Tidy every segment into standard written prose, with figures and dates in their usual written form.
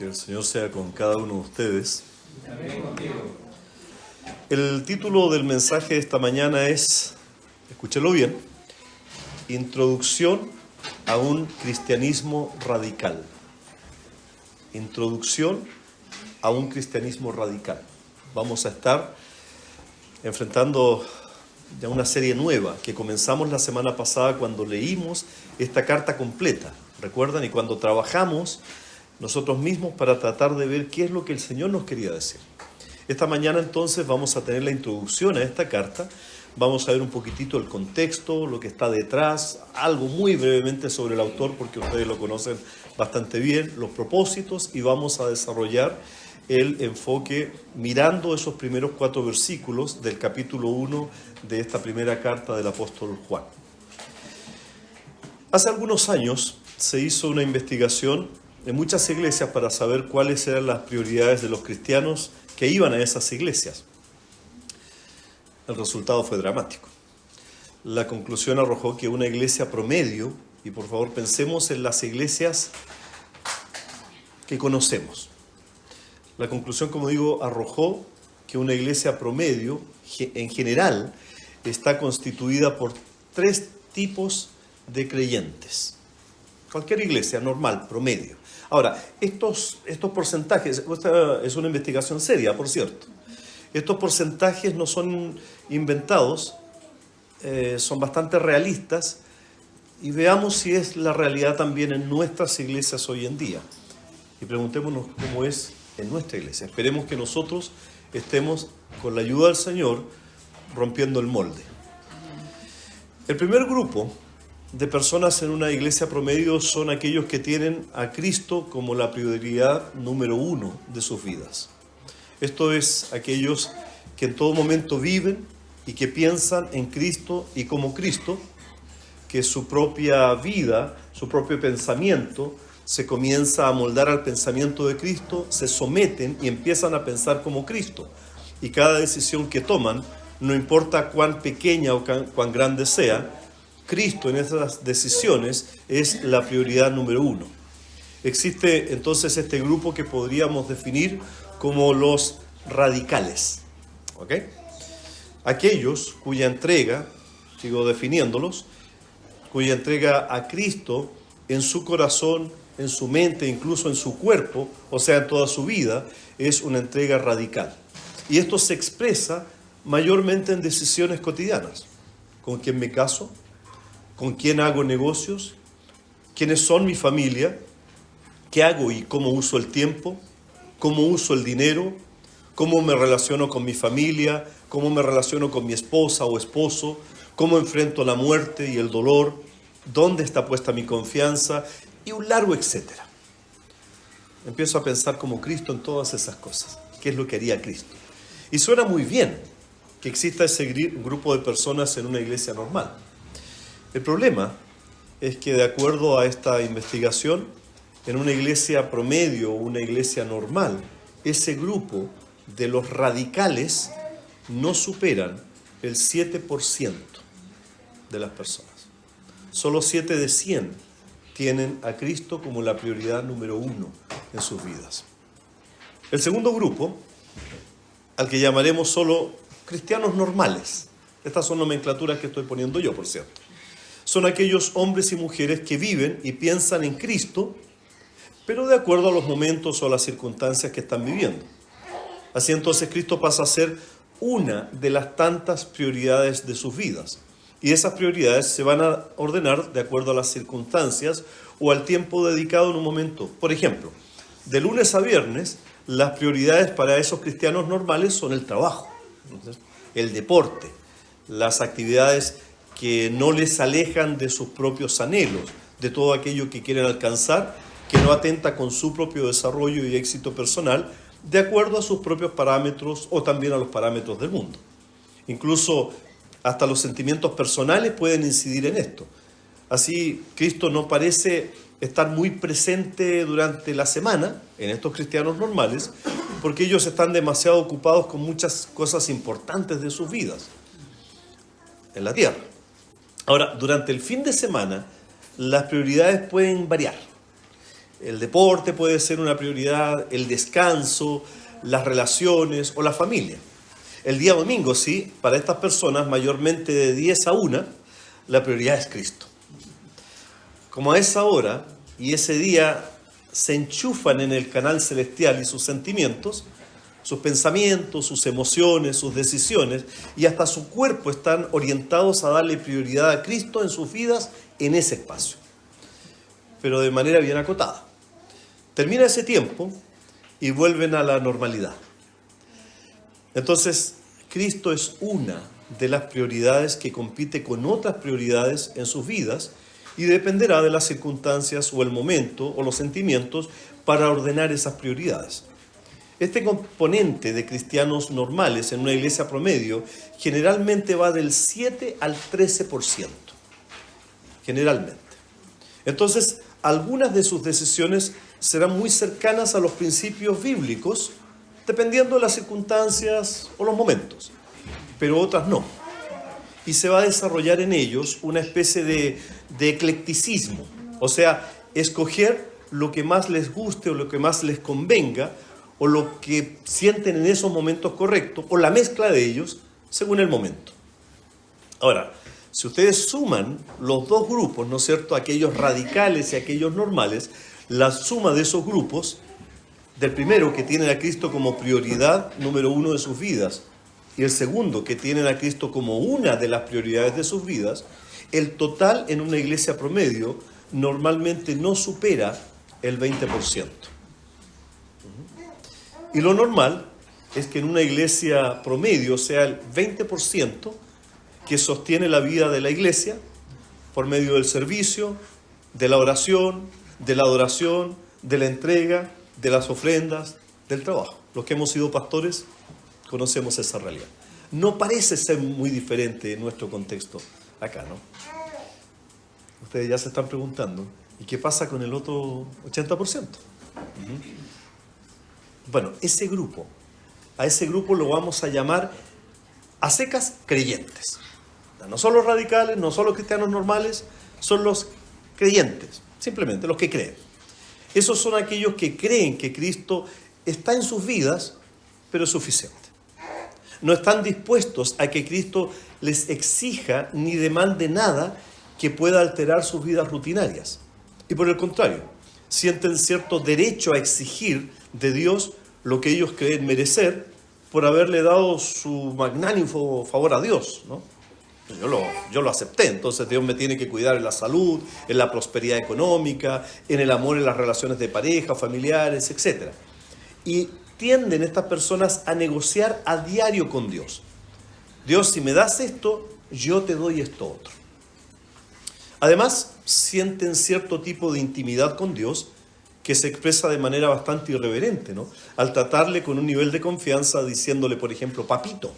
Que el Señor sea con cada uno de ustedes. También contigo. El título del mensaje de esta mañana es, escúchelo bien, Introducción a un cristianismo radical. Introducción a un cristianismo radical. Vamos a estar enfrentando ya una serie nueva que comenzamos la semana pasada cuando leímos esta carta completa. ¿Recuerdan? Y cuando trabajamos nosotros mismos para tratar de ver qué es lo que el Señor nos quería decir. Esta mañana entonces vamos a tener la introducción a esta carta, vamos a ver un poquitito el contexto, lo que está detrás, algo muy brevemente sobre el autor porque ustedes lo conocen bastante bien, los propósitos, y vamos a desarrollar el enfoque mirando esos primeros 4 versículos del capítulo 1 de esta primera carta del apóstol Juan. Hace algunos años se hizo una investigación en muchas iglesias para saber cuáles eran las prioridades de los cristianos que iban a esas iglesias. El resultado fue dramático. La conclusión arrojó que una iglesia promedio, y por favor pensemos en las iglesias que conocemos. La conclusión, como digo, arrojó que una iglesia promedio, en general, está constituida por 3 tipos de creyentes. Cualquier iglesia normal, promedio. Ahora, estos porcentajes, esta es una investigación seria, por cierto. Estos porcentajes no son inventados, son bastante realistas, y veamos si es la realidad también en nuestras iglesias hoy en día. Y preguntémonos cómo es en nuestra iglesia. Esperemos que nosotros estemos, con la ayuda del Señor, rompiendo el molde. El primer grupo de personas en una iglesia promedio son aquellos que tienen a Cristo como la prioridad número 1 de sus vidas. Esto es aquellos que en todo momento viven y que piensan en Cristo y como Cristo, que su propia vida, su propio pensamiento se comienza a moldar al pensamiento de Cristo, se someten y empiezan a pensar como Cristo. Y cada decisión que toman, no importa cuán pequeña o cuán grande sea, Cristo en esas decisiones es la prioridad número 1. Existe entonces este grupo que podríamos definir como los radicales. ¿Ok? Aquellos cuya entrega, sigo definiéndolos, cuya entrega a Cristo en su corazón, en su mente, incluso en su cuerpo, o sea, en toda su vida, es una entrega radical. Y esto se expresa mayormente en decisiones cotidianas. ¿Con quién me caso? ¿Con quién hago negocios? ¿Quiénes son mi familia? ¿Qué hago y cómo uso el tiempo? ¿Cómo uso el dinero? ¿Cómo me relaciono con mi familia? ¿Cómo me relaciono con mi esposa o esposo? ¿Cómo enfrento la muerte y el dolor? ¿Dónde está puesta mi confianza? Y un largo etcétera. Empiezo a pensar como Cristo en todas esas cosas. ¿Qué es lo que haría Cristo? Y suena muy bien que exista ese grupo de personas en una iglesia normal. El problema es que, de acuerdo a esta investigación, en una iglesia promedio o una iglesia normal, ese grupo de los radicales no superan el 7% de las personas. Solo 7 de 100 tienen a Cristo como la prioridad número 1 en sus vidas. El segundo grupo, al que llamaremos solo cristianos normales, estas son nomenclaturas que estoy poniendo yo, por cierto, son aquellos hombres y mujeres que viven y piensan en Cristo, pero de acuerdo a los momentos o a las circunstancias que están viviendo. Así entonces Cristo pasa a ser una de las tantas prioridades de sus vidas. Y esas prioridades se van a ordenar de acuerdo a las circunstancias o al tiempo dedicado en un momento. Por ejemplo, de lunes a viernes, las prioridades para esos cristianos normales son el trabajo, el deporte, las actividades que no les alejan de sus propios anhelos, de todo aquello que quieren alcanzar, que no atenta con su propio desarrollo y éxito personal, de acuerdo a sus propios parámetros o también a los parámetros del mundo. Incluso hasta los sentimientos personales pueden incidir en esto. Así, Cristo no parece estar muy presente durante la semana en estos cristianos normales, porque ellos están demasiado ocupados con muchas cosas importantes de sus vidas en la tierra. Ahora, durante el fin de semana, las prioridades pueden variar. El deporte puede ser una prioridad, el descanso, las relaciones o la familia. El día domingo, sí, para estas personas, mayormente de 10 a 1, la prioridad es Cristo. Como a esa hora y ese día se enchufan en el canal celestial y sus sentimientos, sus pensamientos, sus emociones, sus decisiones y hasta su cuerpo están orientados a darle prioridad a Cristo en sus vidas en ese espacio, pero de manera bien acotada. Termina ese tiempo y vuelven a la normalidad. Entonces, Cristo es una de las prioridades que compite con otras prioridades en sus vidas y dependerá de las circunstancias o el momento o los sentimientos para ordenar esas prioridades. Este componente de cristianos normales en una iglesia promedio generalmente va del 7 al 13%. Generalmente. Entonces, algunas de sus decisiones serán muy cercanas a los principios bíblicos, dependiendo de las circunstancias o los momentos, pero otras no. Y se va a desarrollar en ellos una especie de eclecticismo, o sea, escoger lo que más les guste o lo que más les convenga, o lo que sienten en esos momentos correctos, o la mezcla de ellos según el momento. Ahora, si ustedes suman los dos grupos, ¿no es cierto?, aquellos radicales y aquellos normales, la suma de esos grupos, del primero que tienen a Cristo como prioridad número 1 de sus vidas, y el segundo que tienen a Cristo como una de las prioridades de sus vidas, el total en una iglesia promedio normalmente no supera el 20%. Y lo normal es que en una iglesia promedio sea el 20% que sostiene la vida de la iglesia por medio del servicio, de la oración, de la adoración, de la entrega, de las ofrendas, del trabajo. Los que hemos sido pastores conocemos esa realidad. No parece ser muy diferente en nuestro contexto acá, ¿no? Ustedes ya se están preguntando, ¿y qué pasa con el otro 80%? Bueno, a ese grupo lo vamos a llamar a secas creyentes. No son los radicales, no son los cristianos normales, son los creyentes, simplemente los que creen. Esos son aquellos que creen que Cristo está en sus vidas, pero es suficiente. No están dispuestos a que Cristo les exija ni demande nada que pueda alterar sus vidas rutinarias. Y por el contrario, sienten cierto derecho a exigir de Dios lo que ellos creen merecer por haberle dado su magnánimo favor a Dios, ¿no? Yo lo acepté, entonces Dios me tiene que cuidar en la salud, en la prosperidad económica, en el amor en las relaciones de pareja, familiares, etc. Y tienden estas personas a negociar a diario con Dios. Dios, si me das esto, yo te doy esto otro. Además, sienten cierto tipo de intimidad con Dios que se expresa de manera bastante irreverente, ¿no? Al tratarle con un nivel de confianza, diciéndole, por ejemplo, papito,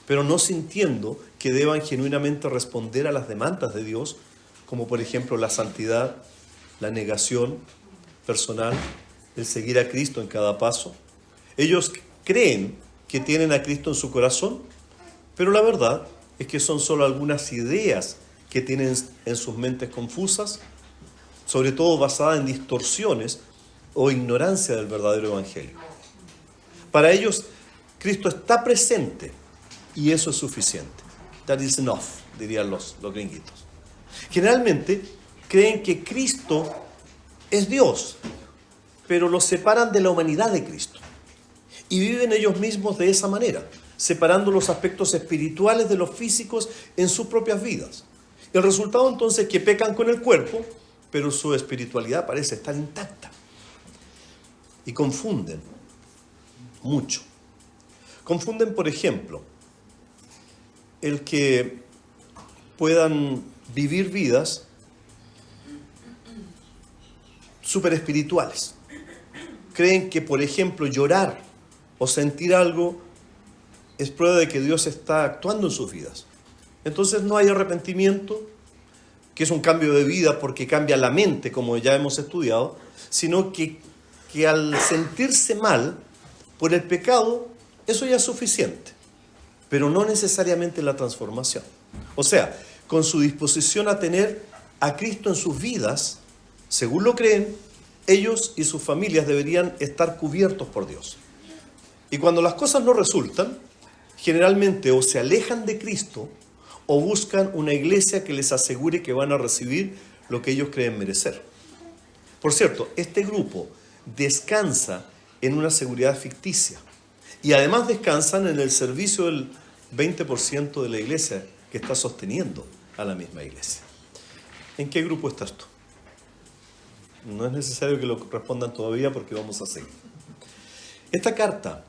pero no sintiendo que deban genuinamente responder a las demandas de Dios, como por ejemplo la santidad, la negación personal, el seguir a Cristo en cada paso. Ellos creen que tienen a Cristo en su corazón, pero la verdad es que son solo algunas ideas que tienen en sus mentes confusas, sobre todo basadas en distorsiones o ignorancia del verdadero evangelio. Para ellos, Cristo está presente y eso es suficiente. That is enough, dirían los gringuitos. Generalmente creen que Cristo es Dios, pero los separan de la humanidad de Cristo. Y viven ellos mismos de esa manera, separando los aspectos espirituales de los físicos en sus propias vidas. El resultado entonces es que pecan con el cuerpo, pero su espiritualidad parece estar intacta. Y confunden mucho. Confunden, por ejemplo, el que puedan vivir vidas súper espirituales. Creen que, por ejemplo, llorar o sentir algo es prueba de que Dios está actuando en sus vidas. Entonces no hay arrepentimiento, que es un cambio de vida porque cambia la mente, como ya hemos estudiado, sino que al sentirse mal por el pecado, eso ya es suficiente, pero no necesariamente la transformación. O sea, con su disposición a tener a Cristo en sus vidas, según lo creen, ellos y sus familias deberían estar cubiertos por Dios. Y cuando las cosas no resultan, generalmente o se alejan de Cristo o buscan una iglesia que les asegure que van a recibir lo que ellos creen merecer. Por cierto, este grupo descansa en una seguridad ficticia y además descansan en el servicio del 20% de la iglesia que está sosteniendo a la misma iglesia. ¿En qué grupo estás tú? No es necesario que lo respondan todavía porque vamos a seguir. Esta carta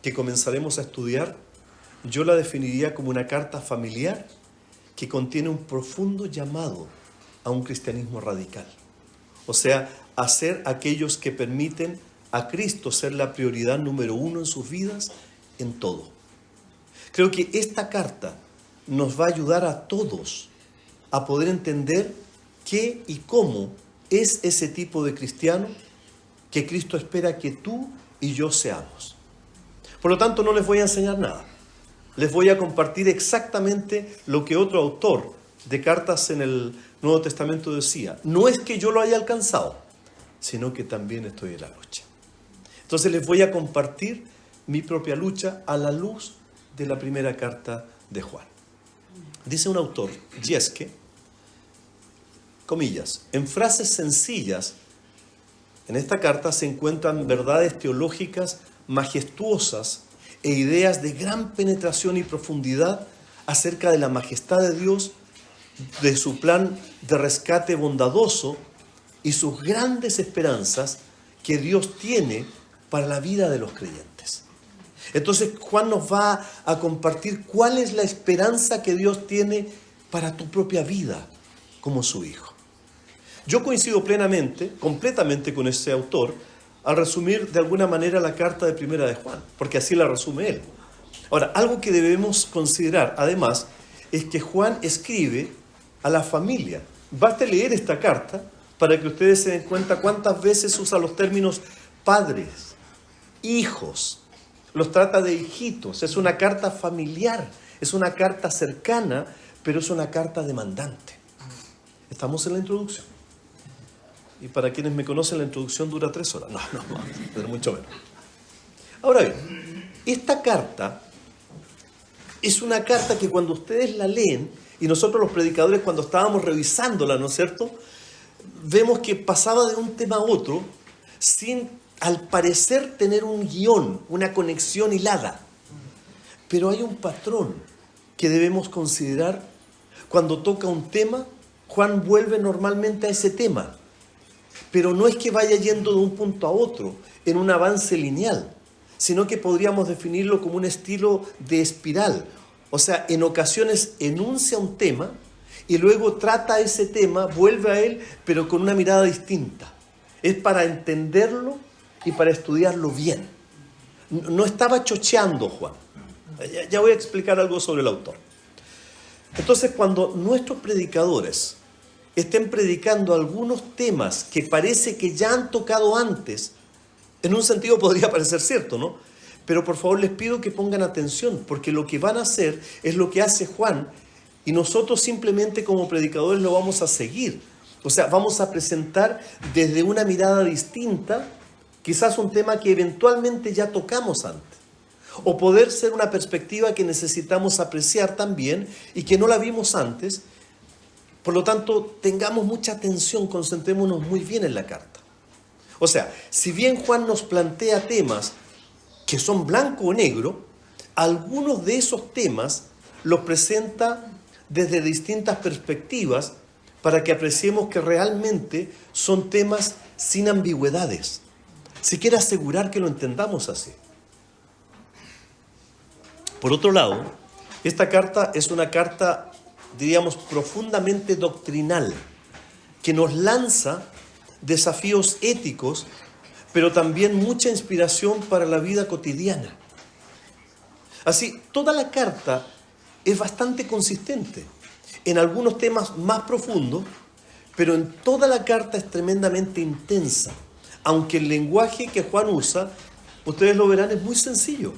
que comenzaremos a estudiar, yo la definiría como una carta familiar que contiene un profundo llamado a un cristianismo radical. O sea, a ser aquellos que permiten a Cristo ser la prioridad número uno en sus vidas en todo. Creo que esta carta nos va a ayudar a todos a poder entender qué y cómo es ese tipo de cristiano que Cristo espera que tú y yo seamos. Por lo tanto, no les voy a enseñar nada. Les voy a compartir exactamente lo que otro autor de cartas en el Nuevo Testamento decía. No es que yo lo haya alcanzado, sino que también estoy en la lucha. Entonces les voy a compartir mi propia lucha a la luz de la primera carta de Juan. Dice un autor, Yesque, comillas, en frases sencillas, en esta carta se encuentran verdades teológicas majestuosas e ideas de gran penetración y profundidad acerca de la majestad de Dios, de su plan de rescate bondadoso y sus grandes esperanzas que Dios tiene para la vida de los creyentes. Entonces Juan nos va a compartir cuál es la esperanza que Dios tiene para tu propia vida como su hijo. Yo coincido completamente con ese autor al resumir de alguna manera la carta de Primera de Juan, porque así la resume él. Ahora, algo que debemos considerar además es que Juan escribe a la familia. Basta leer esta carta para que ustedes se den cuenta cuántas veces usa los términos padres, hijos, los trata de hijitos. Es una carta familiar, es una carta cercana, pero es una carta demandante. Estamos en la introducción. Y para quienes me conocen, la introducción dura 3 horas. No, pero mucho menos. Ahora bien, esta carta es una carta que cuando ustedes la leen, y nosotros los predicadores cuando estábamos revisándola, ¿no es cierto?, vemos que pasaba de un tema a otro sin, al parecer, tener un guión, una conexión hilada. Pero hay un patrón que debemos considerar. Cuando toca un tema, Juan vuelve normalmente a ese tema. Pero no es que vaya yendo de un punto a otro en un avance lineal, sino que podríamos definirlo como un estilo de espiral. O sea, en ocasiones enuncia un tema y luego trata ese tema, vuelve a él, pero con una mirada distinta. Es para entenderlo y para estudiarlo bien. No estaba chocheando Juan. Ya voy a explicar algo sobre el autor. Entonces, cuando nuestros predicadores estén predicando algunos temas que parece que ya han tocado antes, en un sentido podría parecer cierto, ¿no? Pero por favor les pido que pongan atención, porque lo que van a hacer es lo que hace Juan, y nosotros simplemente como predicadores lo vamos a seguir. O sea, vamos a presentar desde una mirada distinta, quizás un tema que eventualmente ya tocamos antes, o poder ser una perspectiva que necesitamos apreciar también y que no la vimos antes. Por lo tanto, tengamos mucha atención, concentrémonos muy bien en la carta. O sea, si bien Juan nos plantea temas que son blanco o negro, algunos de esos temas los presenta desde distintas perspectivas para que apreciemos que realmente son temas sin ambigüedades. Si quiere asegurar que lo entendamos así. Por otro lado, esta carta es una carta, diríamos, profundamente doctrinal, que nos lanza desafíos éticos, pero también mucha inspiración para la vida cotidiana. Así, toda la carta es bastante consistente, en algunos temas más profundos, pero en toda la carta es tremendamente intensa, aunque el lenguaje que Juan usa, ustedes lo verán, es muy sencillo.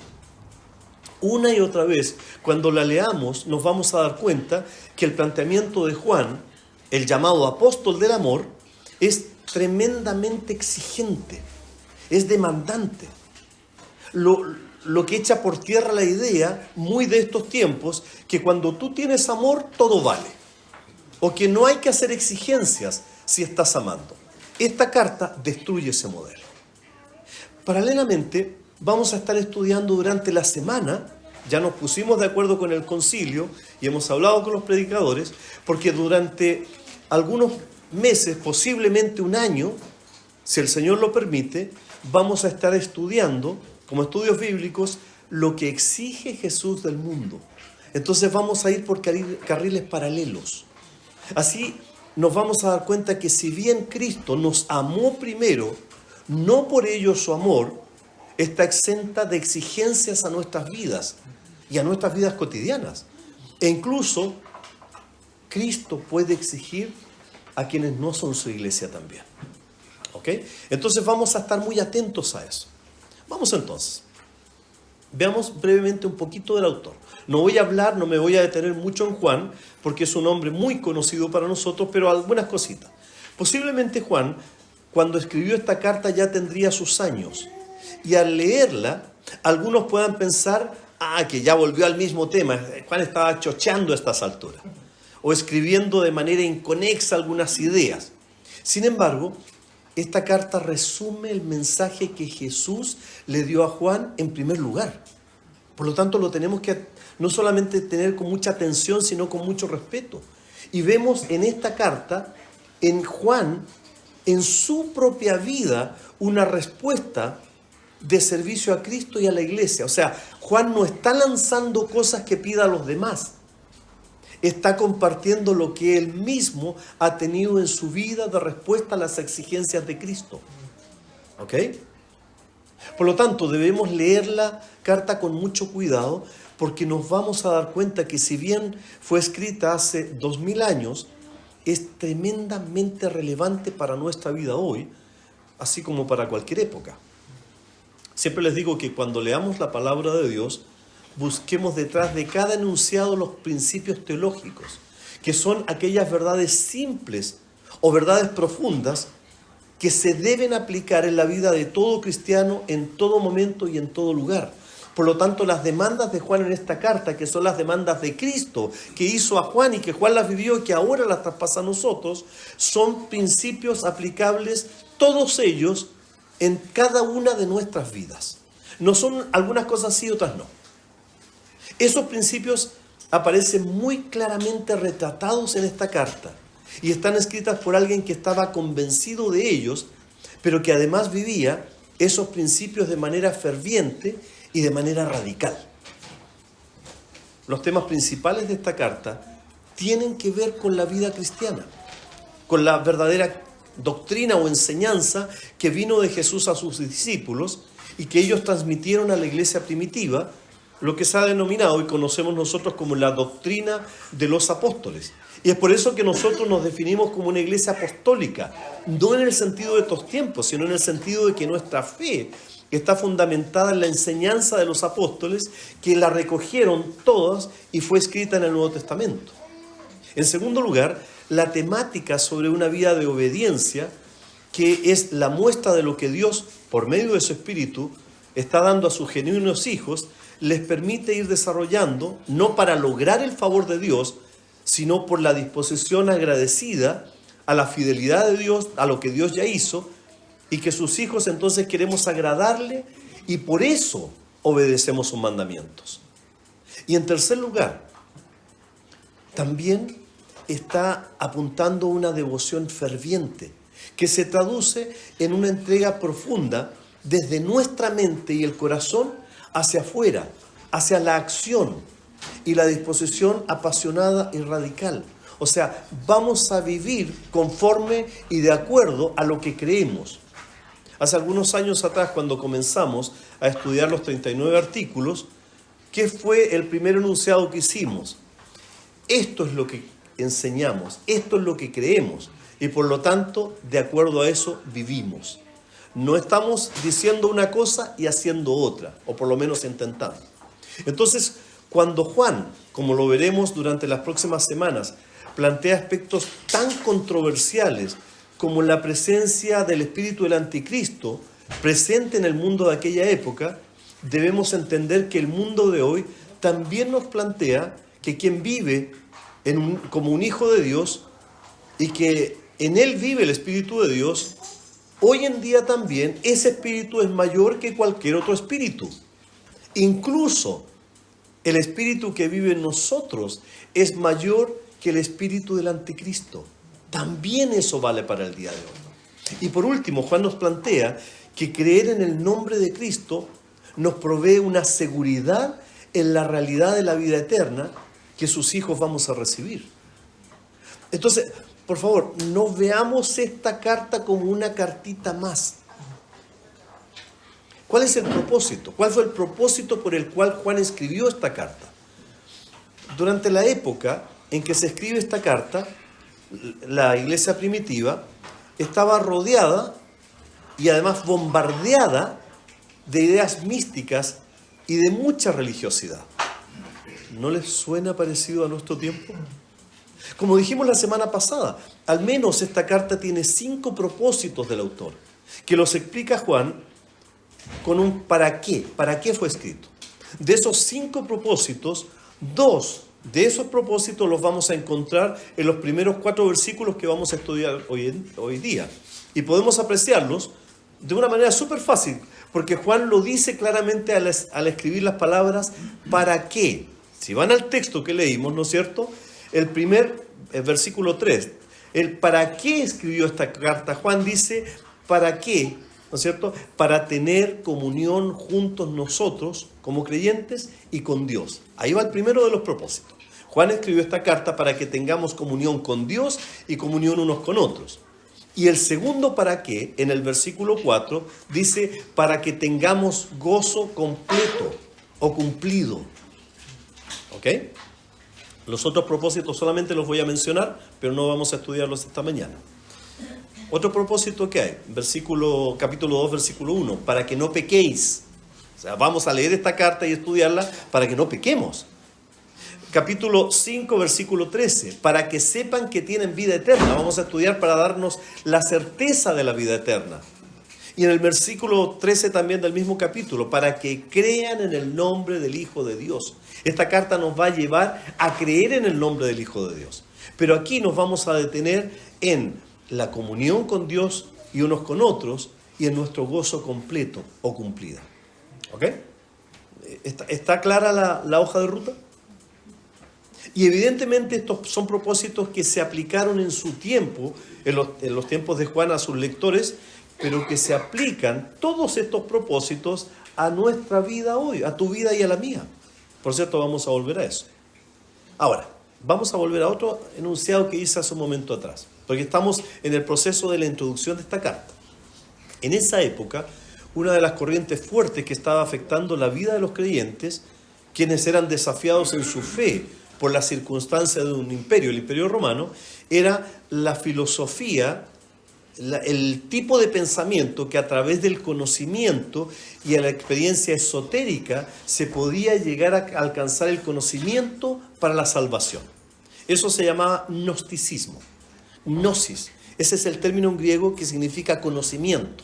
Una y otra vez, cuando la leamos, nos vamos a dar cuenta que el planteamiento de Juan, el llamado apóstol del amor, es tremendamente exigente, es demandante. Lo que echa por tierra la idea, muy de estos tiempos, que cuando tú tienes amor, todo vale. O que no hay que hacer exigencias si estás amando. Esta carta destruye ese modelo. Paralelamente, vamos a estar estudiando durante la semana, ya nos pusimos de acuerdo con el concilio y hemos hablado con los predicadores, porque durante algunos meses, posiblemente un año, si el Señor lo permite, vamos a estar estudiando, como estudios bíblicos, lo que exige Jesús del mundo. Entonces vamos a ir por carriles paralelos. Así nos vamos a dar cuenta que si bien Cristo nos amó primero, no por ello su amor está exenta de exigencias a nuestras vidas y a nuestras vidas cotidianas. E incluso Cristo puede exigir a quienes no son su iglesia también. ¿Ok? Entonces vamos a estar muy atentos a eso. Vamos entonces. Veamos brevemente un poquito del autor. No me voy a detener mucho en Juan, porque es un hombre muy conocido para nosotros, pero algunas cositas. Posiblemente Juan, cuando escribió esta carta, ya tendría sus años. Y al leerla, algunos puedan pensar, que ya volvió al mismo tema. Juan estaba chocheando a estas alturas, o escribiendo de manera inconexa algunas ideas. Sin embargo, esta carta resume el mensaje que Jesús le dio a Juan en primer lugar. Por lo tanto, lo tenemos que no solamente tener con mucha atención, sino con mucho respeto. Y vemos en esta carta, en Juan, en su propia vida, una respuesta de servicio a Cristo y a la iglesia. O sea, Juan no está lanzando cosas que pida a los demás. Está compartiendo lo que él mismo ha tenido en su vida de respuesta a las exigencias de Cristo. ¿Ok? Por lo tanto, debemos leer la carta con mucho cuidado, porque nos vamos a dar cuenta que si bien fue escrita hace 2000 años, es tremendamente relevante para nuestra vida hoy, así como para cualquier época. Siempre les digo que cuando leamos la palabra de Dios, busquemos detrás de cada enunciado los principios teológicos, que son aquellas verdades simples o verdades profundas que se deben aplicar en la vida de todo cristiano en todo momento y en todo lugar. Por lo tanto, las demandas de Juan en esta carta, que son las demandas de Cristo, que hizo a Juan y que Juan las vivió y que ahora las traspasa a nosotros, son principios aplicables, todos ellos, en cada una de nuestras vidas. No son algunas cosas sí, otras no. Esos principios aparecen muy claramente retratados en esta carta y están escritas por alguien que estaba convencido de ellos, pero que además vivía esos principios de manera ferviente y de manera radical. Los temas principales de esta carta tienen que ver con la vida cristiana, con la verdadera doctrina o enseñanza que vino de Jesús a sus discípulos y que ellos transmitieron a la iglesia primitiva, lo que se ha denominado y conocemos nosotros como la doctrina de los apóstoles. Y es por eso que nosotros nos definimos como una iglesia apostólica, no en el sentido de estos tiempos, sino en el sentido de que nuestra fe está fundamentada en la enseñanza de los apóstoles, que la recogieron todas y fue escrita en el Nuevo Testamento. En segundo lugar, la temática sobre una vida de obediencia, que es la muestra de lo que Dios, por medio de su Espíritu, está dando a sus genuinos hijos, les permite ir desarrollando, no para lograr el favor de Dios, sino por la disposición agradecida a la fidelidad de Dios, a lo que Dios ya hizo, y que sus hijos entonces queremos agradarle, y por eso obedecemos sus mandamientos. Y en tercer lugar, también está apuntando una devoción ferviente, que se traduce en una entrega profunda desde nuestra mente y el corazón hacia afuera, hacia la acción y la disposición apasionada y radical. O sea, vamos a vivir conforme y de acuerdo a lo que creemos. Hace algunos años atrás, cuando comenzamos a estudiar los 39 artículos, ¿qué fue el primer enunciado que hicimos? Esto es lo que enseñamos, esto es lo que creemos, y por lo tanto, de acuerdo a eso, vivimos. No estamos diciendo una cosa y haciendo otra, o por lo menos intentando. Entonces, cuando Juan, como lo veremos durante las próximas semanas, plantea aspectos tan controversiales como la presencia del espíritu del anticristo presente en el mundo de aquella época, debemos entender que el mundo de hoy también nos plantea que quien vive como un hijo de Dios y que en él vive el Espíritu de Dios, hoy en día también ese espíritu es mayor que cualquier otro espíritu. Incluso el espíritu que vive en nosotros es mayor que el espíritu del anticristo. También eso vale para el día de hoy. Y por último, Juan nos plantea que creer en el nombre de Cristo nos provee una seguridad en la realidad de la vida eterna que sus hijos vamos a recibir. Entonces, por favor, no veamos esta carta como una cartita más. ¿Cuál es el propósito? ¿Cuál fue el propósito por el cual Juan escribió esta carta? Durante la época en que se escribe esta carta, la iglesia primitiva estaba rodeada y además bombardeada de ideas místicas y de mucha religiosidad. ¿No les suena parecido a nuestro tiempo? Como dijimos la semana pasada, al menos esta carta tiene 5 propósitos del autor, que los explica Juan con un ¿para qué? ¿Para qué fue escrito? De esos 5 propósitos, 2 de esos propósitos los vamos a encontrar en los primeros 4 versículos que vamos a estudiar hoy día. Y podemos apreciarlos de una manera súper fácil, porque Juan lo dice claramente al escribir las palabras ¿para qué? Si van al texto que leímos, ¿no es cierto? El versículo 3, el ¿para qué escribió esta carta? Juan dice ¿para qué? ¿No es cierto? Para tener comunión juntos nosotros, como creyentes, y con Dios. Ahí va el primero de los propósitos. Juan escribió esta carta para que tengamos comunión con Dios y comunión unos con otros. Y el segundo ¿para qué? En el versículo 4 dice para que tengamos gozo completo o cumplido. ¿Ok? Los otros propósitos solamente los voy a mencionar, pero no vamos a estudiarlos esta mañana. Otro propósito que hay, capítulo 2, versículo 1, para que no pequéis. O sea, vamos a leer esta carta y estudiarla para que no pequemos. Capítulo 5, versículo 13, para que sepan que tienen vida eterna. Vamos a estudiar para darnos la certeza de la vida eterna. Y en el versículo 13 también del mismo capítulo, para que crean en el nombre del Hijo de Dios. Esta carta nos va a llevar a creer en el nombre del Hijo de Dios. Pero aquí nos vamos a detener en la comunión con Dios y unos con otros y en nuestro gozo completo o cumplida. ¿Ok? ¿Está clara la hoja de ruta? Y evidentemente estos son propósitos que se aplicaron en su tiempo, en los tiempos de Juan a sus lectores, pero que se aplican todos estos propósitos a nuestra vida hoy, a tu vida y a la mía. Por cierto, vamos a volver a eso. Ahora, vamos a volver a otro enunciado que hice hace un momento atrás, porque estamos en el proceso de la introducción de esta carta. En esa época, una de las corrientes fuertes que estaba afectando la vida de los creyentes, quienes eran desafiados en su fe por las circunstancias de un imperio, el Imperio Romano, era la filosofía, el tipo de pensamiento que a través del conocimiento y a la experiencia esotérica se podía llegar a alcanzar el conocimiento para la salvación. Eso se llamaba gnosticismo, gnosis. Ese es el término en griego que significa conocimiento.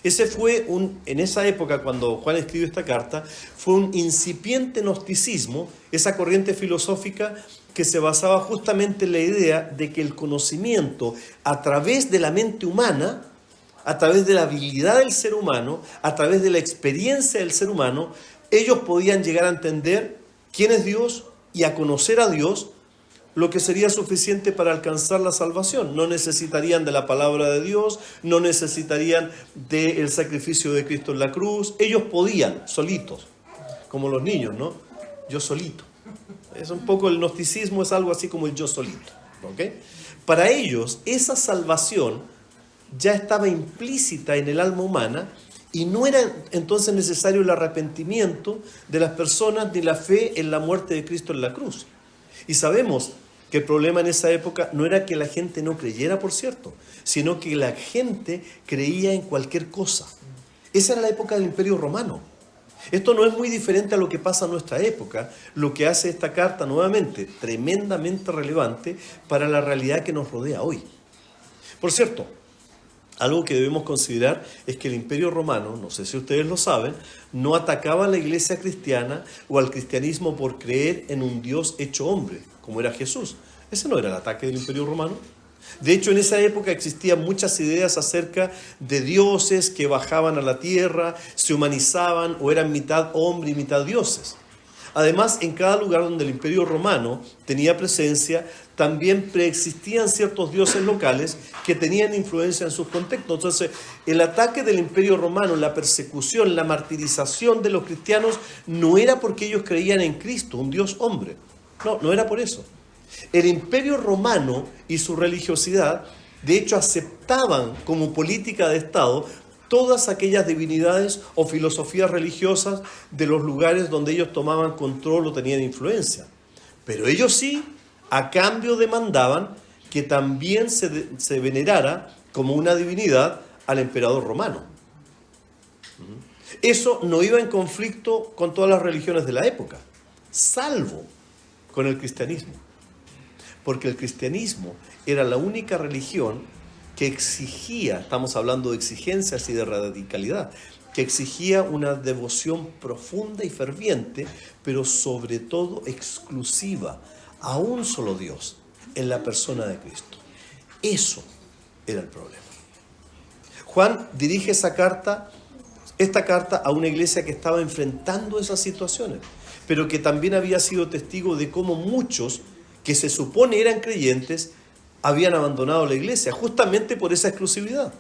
Ese fue en esa época, cuando Juan escribió esta carta, fue un incipiente gnosticismo, esa corriente filosófica que se basaba justamente en la idea de que el conocimiento a través de la mente humana, a través de la habilidad del ser humano, a través de la experiencia del ser humano, ellos podían llegar a entender quién es Dios y a conocer a Dios, lo que sería suficiente para alcanzar la salvación. No necesitarían de la palabra de Dios, no necesitarían del sacrificio de Cristo en la cruz. Ellos podían, solitos, como los niños, ¿no? Yo solito. Es un poco el gnosticismo, es algo así como el yo solito. ¿Ok? Para ellos, esa salvación ya estaba implícita en el alma humana y no era entonces necesario el arrepentimiento de las personas ni la fe en la muerte de Cristo en la cruz. Y sabemos que el problema en esa época no era que la gente no creyera, por cierto, sino que la gente creía en cualquier cosa. Esa era la época del Imperio Romano. Esto no es muy diferente a lo que pasa en nuestra época, lo que hace esta carta nuevamente tremendamente relevante para la realidad que nos rodea hoy. Por cierto, algo que debemos considerar es que el Imperio Romano, no sé si ustedes lo saben, no atacaba a la iglesia cristiana o al cristianismo por creer en un Dios hecho hombre, como era Jesús. Ese no era el ataque del Imperio Romano. De hecho, en esa época existían muchas ideas acerca de dioses que bajaban a la tierra, se humanizaban o eran mitad hombre y mitad dioses. Además, en cada lugar donde el Imperio Romano tenía presencia, también preexistían ciertos dioses locales que tenían influencia en sus contextos. Entonces, el ataque del Imperio Romano, la persecución, la martirización de los cristianos, no era porque ellos creían en Cristo, un Dios hombre. No era por eso. El Imperio Romano y su religiosidad, de hecho, aceptaban como política de Estado todas aquellas divinidades o filosofías religiosas de los lugares donde ellos tomaban control o tenían influencia. Pero ellos sí, a cambio demandaban que también se venerara como una divinidad al emperador romano. Eso no iba en conflicto con todas las religiones de la época, salvo con el cristianismo. Porque el cristianismo era la única religión que exigía, estamos hablando de exigencias y de radicalidad, que exigía una devoción profunda y ferviente, pero sobre todo exclusiva a un solo Dios, en la persona de Cristo. Eso era el problema. Juan dirige esta carta a una iglesia que estaba enfrentando esas situaciones, pero que también había sido testigo de cómo muchos que se supone eran creyentes habían abandonado la iglesia, justamente por esa exclusividad.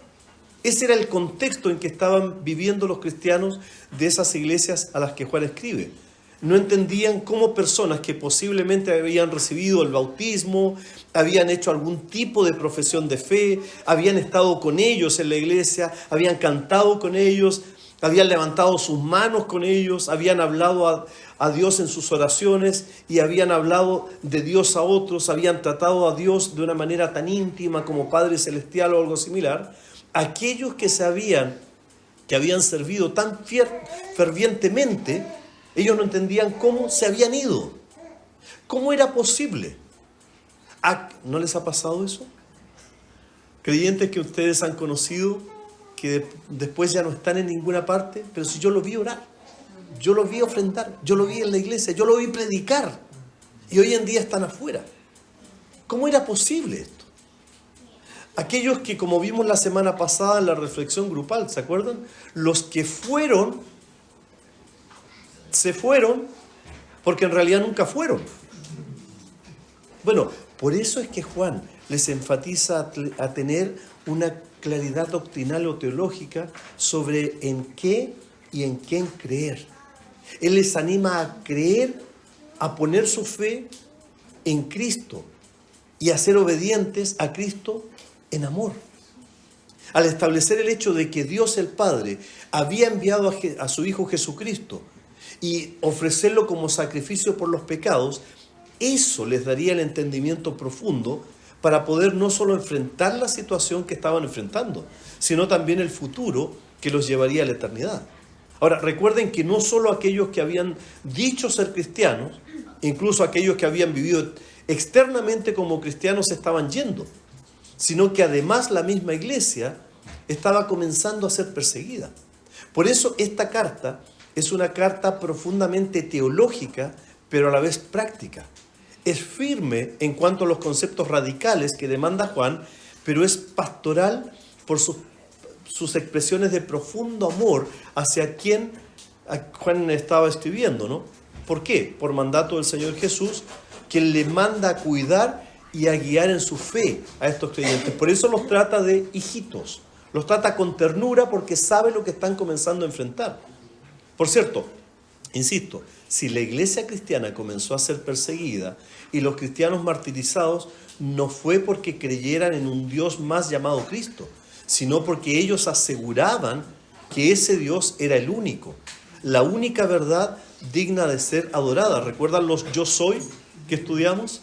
Ese era el contexto en que estaban viviendo los cristianos de esas iglesias a las que Juan escribe. No entendían cómo personas que posiblemente habían recibido el bautismo, habían hecho algún tipo de profesión de fe, habían estado con ellos en la iglesia, habían cantado con ellos, habían levantado sus manos con ellos, habían hablado a Dios en sus oraciones y habían hablado de Dios a otros, habían tratado a Dios de una manera tan íntima como Padre Celestial o algo similar. Aquellos que habían servido tan fervientemente, ellos no entendían cómo se habían ido. ¿Cómo era posible? ¿No les ha pasado eso? Creyentes que ustedes han conocido que después ya no están en ninguna parte, pero si yo lo vi orar, yo lo vi ofrendar, yo lo vi en la iglesia, yo lo vi predicar, y hoy en día están afuera. ¿Cómo era posible esto? Aquellos que, como vimos la semana pasada en la reflexión grupal, ¿se acuerdan? Los que se fueron porque en realidad nunca fueron. Bueno, por eso es que Juan les enfatiza a tener una claridad doctrinal o teológica sobre en qué y en quién creer. Él les anima a creer, a poner su fe en Cristo y a ser obedientes a Cristo en amor. Al establecer el hecho de que Dios el Padre había enviado a su Hijo Jesucristo y ofrecerlo como sacrificio por los pecados, eso les daría el entendimiento profundo para poder no solo enfrentar la situación que estaban enfrentando, sino también el futuro que los llevaría a la eternidad. Ahora, recuerden que no solo aquellos que habían dicho ser cristianos, incluso aquellos que habían vivido externamente como cristianos estaban yendo, sino que además la misma iglesia estaba comenzando a ser perseguida. Por eso esta carta es una carta profundamente teológica, pero a la vez práctica. Es firme en cuanto a los conceptos radicales que demanda Juan, pero es pastoral por sus expresiones de profundo amor hacia quien Juan estaba escribiendo, ¿no? ¿Por qué? Por mandato del Señor Jesús, quien le manda a cuidar y a guiar en su fe a estos creyentes. Por eso los trata de hijitos, los trata con ternura porque sabe lo que están comenzando a enfrentar. Por cierto, insisto, si la iglesia cristiana comenzó a ser perseguida y los cristianos martirizados, no fue porque creyeran en un Dios más llamado Cristo, sino porque ellos aseguraban que ese Dios era el único, la única verdad digna de ser adorada. ¿Recuerdan los yo soy que estudiamos?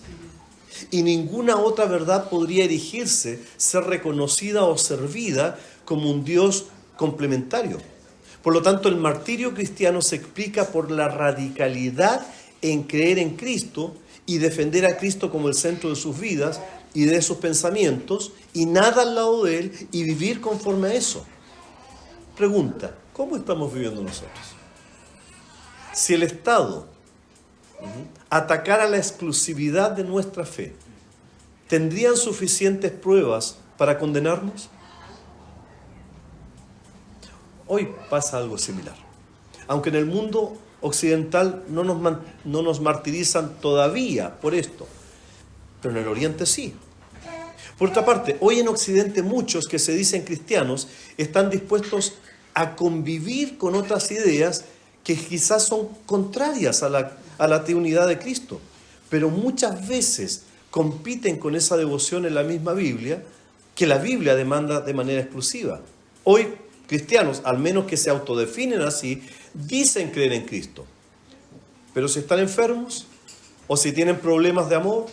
Y ninguna otra verdad podría erigirse, ser reconocida o servida como un Dios complementario. Por lo tanto, el martirio cristiano se explica por la radicalidad en creer en Cristo y defender a Cristo como el centro de sus vidas y de sus pensamientos, y nada al lado de Él, y vivir conforme a eso. Pregunta, ¿cómo estamos viviendo nosotros? Si el Estado atacara la exclusividad de nuestra fe, ¿tendrían suficientes pruebas para condenarnos? Hoy pasa algo similar. Aunque en el mundo occidental no nos martirizan todavía por esto, pero en el Oriente sí. Por otra parte, hoy en Occidente muchos que se dicen cristianos están dispuestos a convivir con otras ideas que quizás son contrarias a la unidad de Cristo, pero muchas veces compiten con esa devoción en la misma Biblia, que la Biblia demanda de manera exclusiva. Hoy cristianos, al menos que se autodefinen así, dicen creer en Cristo, pero si están enfermos, o si tienen problemas de amor,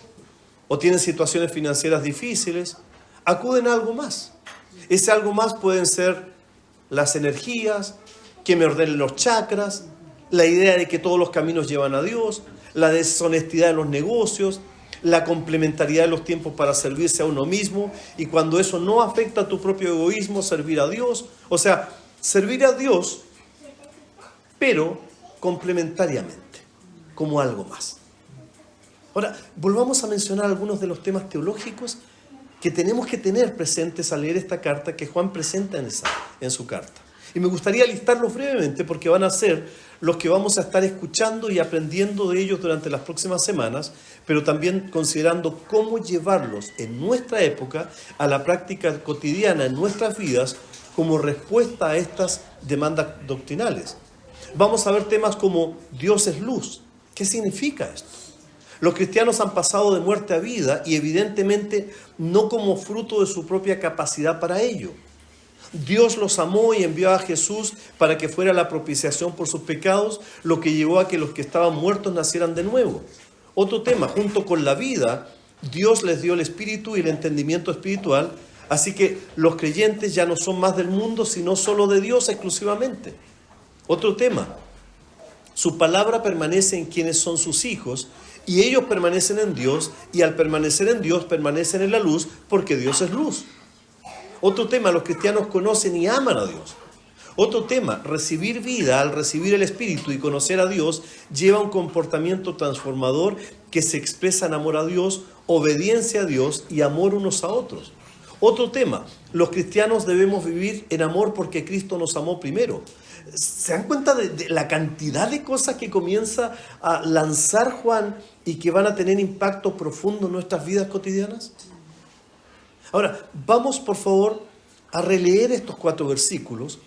o tienen situaciones financieras difíciles, acuden a algo más. Ese algo más pueden ser las energías, que me ordenen los chakras, la idea de que todos los caminos llevan a Dios, la deshonestidad de los negocios, la complementariedad de los tiempos para servirse a uno mismo, y cuando eso no afecta a tu propio egoísmo, servir a Dios. O sea, servir a Dios, pero complementariamente, como algo más. Ahora, volvamos a mencionar algunos de los temas teológicos que tenemos que tener presentes al leer esta carta que Juan presenta en su carta. Y me gustaría listarlos brevemente porque van a ser los que vamos a estar escuchando y aprendiendo de ellos durante las próximas semanas, pero también considerando cómo llevarlos en nuestra época a la práctica cotidiana en nuestras vidas como respuesta a estas demandas doctrinales. Vamos a ver temas como Dios es luz. ¿Qué significa esto? Los cristianos han pasado de muerte a vida y evidentemente no como fruto de su propia capacidad para ello. Dios los amó y envió a Jesús para que fuera la propiciación por sus pecados, lo que llevó a que los que estaban muertos nacieran de nuevo. Otro tema, junto con la vida, Dios les dio el espíritu y el entendimiento espiritual, así que los creyentes ya no son más del mundo, sino solo de Dios exclusivamente. Otro tema, su palabra permanece en quienes son sus hijos, y ellos permanecen en Dios, y al permanecer en Dios permanecen en la luz, porque Dios es luz. Otro tema, los cristianos conocen y aman a Dios. Otro tema, recibir vida al recibir el Espíritu y conocer a Dios lleva un comportamiento transformador que se expresa en amor a Dios, obediencia a Dios y amor unos a otros. Otro tema, los cristianos debemos vivir en amor porque Cristo nos amó primero. ¿Se dan cuenta de la cantidad de cosas que comienza a lanzar Juan y que van a tener impacto profundo en nuestras vidas cotidianas? Ahora, vamos por favor a releer estos 4 versículos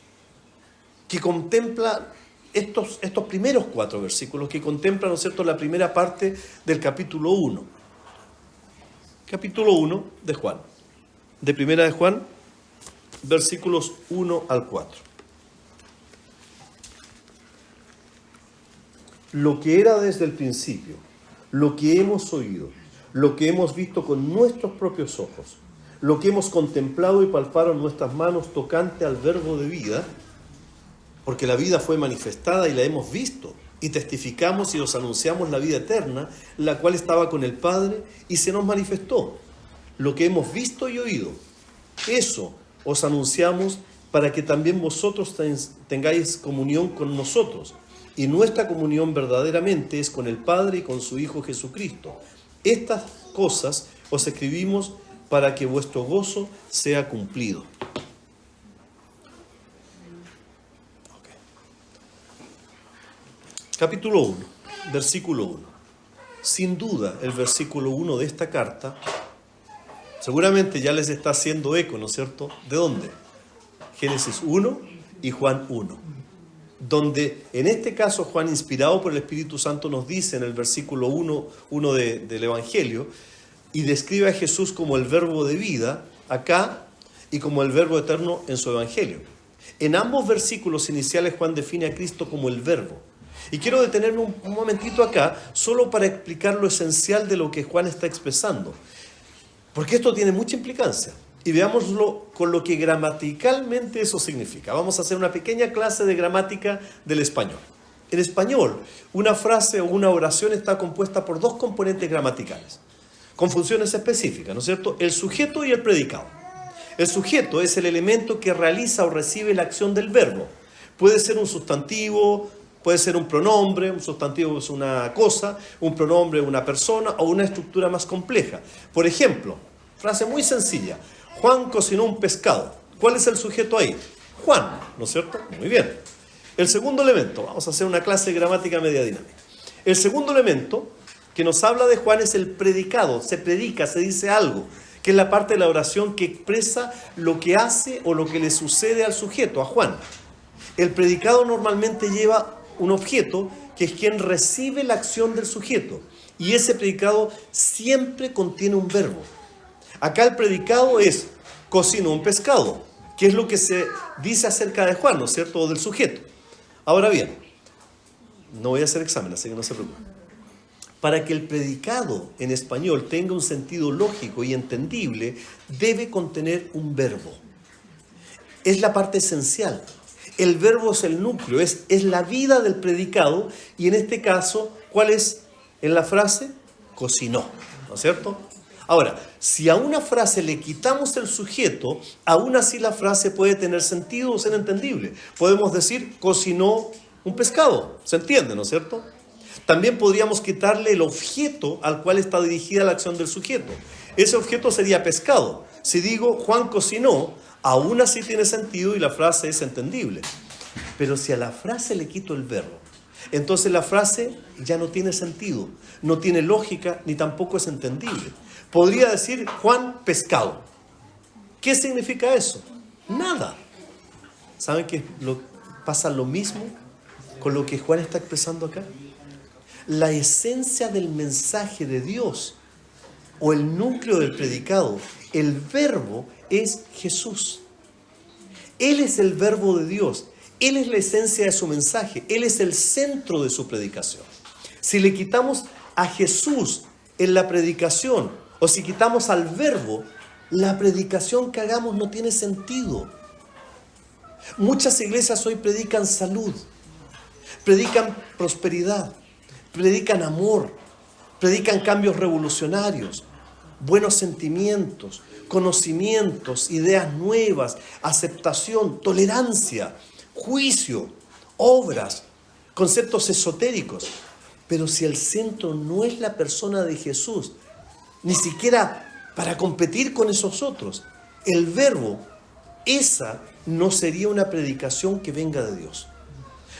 que contemplan, estos primeros 4 versículos que contemplan, ¿no es cierto?, la primera parte del capítulo 1. Capítulo 1 de Juan. De primera de Juan, versículos 1 al 4. Lo que era desde el principio, lo que hemos oído, lo que hemos visto con nuestros propios ojos, lo que hemos contemplado y palparon nuestras manos tocante al verbo de vida, porque la vida fue manifestada y la hemos visto, y testificamos y os anunciamos la vida eterna, la cual estaba con el Padre y se nos manifestó. Lo que hemos visto y oído, eso os anunciamos para que también vosotros tengáis comunión con nosotros. Y nuestra comunión verdaderamente es con el Padre y con su Hijo Jesucristo. Estas cosas os escribimos para que vuestro gozo sea cumplido. Okay. Capítulo 1, versículo 1. Sin duda, el versículo 1 de esta carta seguramente ya les está haciendo eco, ¿no es cierto? ¿De dónde? Génesis 1 y Juan 1. Donde en este caso Juan, inspirado por el Espíritu Santo, nos dice en el versículo 1 del Evangelio, y describe a Jesús como el verbo de vida acá y como el verbo eterno en su Evangelio. En ambos versículos iniciales Juan define a Cristo como el verbo. Y quiero detenerme un momentito acá solo para explicar lo esencial de lo que Juan está expresando, porque esto tiene mucha implicancia. Y veámoslo con lo que gramaticalmente eso significa. Vamos a hacer una pequeña clase de gramática del español. En español, una frase o una oración está compuesta por dos componentes gramaticales, con funciones específicas, ¿no es cierto? El sujeto y el predicado. El sujeto es el elemento que realiza o recibe la acción del verbo. Puede ser un sustantivo, puede ser un pronombre, un sustantivo es una cosa, un pronombre una persona o una estructura más compleja. Por ejemplo, frase muy sencilla, Juan cocinó un pescado. ¿Cuál es el sujeto ahí? Juan, ¿no es cierto? Muy bien. El segundo elemento, vamos a hacer una clase de gramática media dinámica. El segundo elemento que nos habla de Juan es el predicado. Se predica, se dice algo, que es la parte de la oración que expresa lo que hace o lo que le sucede al sujeto, a Juan. El predicado normalmente lleva un objeto que es quien recibe la acción del sujeto. Y ese predicado siempre contiene un verbo. Acá el predicado es cocinó un pescado, que es lo que se dice acerca de Juan, ¿no es cierto? O del sujeto. Ahora bien, no voy a hacer examen, así que no se preocupen. Para que el predicado en español tenga un sentido lógico y entendible, debe contener un verbo. Es la parte esencial. El verbo es el núcleo, es la vida del predicado, y en este caso, ¿cuál es en la frase? Cocinó, ¿no es cierto? Ahora, si a una frase le quitamos el sujeto, aún así la frase puede tener sentido o ser entendible. Podemos decir, cocinó un pescado, ¿se entiende, no es cierto? También podríamos quitarle el objeto al cual está dirigida la acción del sujeto. Ese objeto sería pescado. Si digo, Juan cocinó, aún así tiene sentido y la frase es entendible. Pero si a la frase le quito el verbo, entonces la frase ya no tiene sentido, no tiene lógica, ni tampoco es entendible. Podría decir Juan pescado. ¿Qué significa eso? Nada. ¿Saben que pasa lo mismo con lo que Juan está expresando acá? La esencia del mensaje de Dios o el núcleo del predicado, el verbo es Jesús. Él es el verbo de Dios. Él es la esencia de su mensaje. Él es el centro de su predicación. Si le quitamos a Jesús en la predicación, o si quitamos al verbo, la predicación que hagamos no tiene sentido. Muchas iglesias hoy predican salud, predican prosperidad, predican amor, predican cambios revolucionarios, buenos sentimientos, conocimientos, ideas nuevas, aceptación, tolerancia, juicio, obras, conceptos esotéricos. Pero si el centro no es la persona de Jesús, ni siquiera para competir con esos otros, el verbo, esa no sería una predicación que venga de Dios.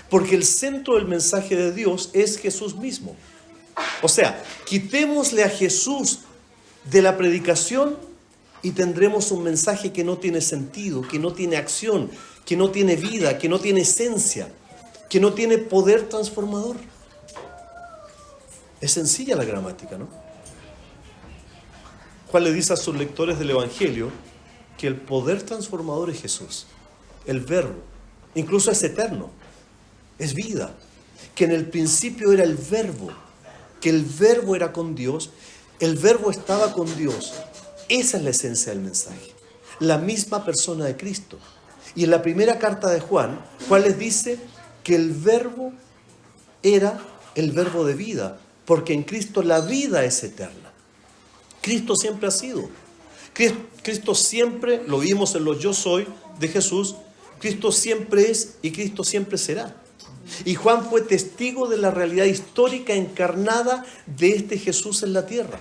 Porque el centro del mensaje de Dios es Jesús mismo. O sea, quitémosle a Jesús de la predicación y tendremos un mensaje que no tiene sentido, que no tiene acción, que no tiene vida, que no tiene esencia, que no tiene poder transformador. Es sencilla la gramática, ¿no? Juan le dice a sus lectores del Evangelio que el poder transformador es Jesús, el verbo, incluso es eterno, es vida, que en el principio era el verbo, que el verbo era con Dios, el verbo estaba con Dios. Esa es la esencia del mensaje, la misma persona de Cristo. Y en la primera carta de Juan, Juan les dice que el verbo era el verbo de vida, porque en Cristo la vida es eterna. Cristo siempre ha sido. Cristo siempre, lo vimos en los yo soy de Jesús, Cristo siempre es y Cristo siempre será. Y Juan fue testigo de la realidad histórica encarnada de este Jesús en la tierra.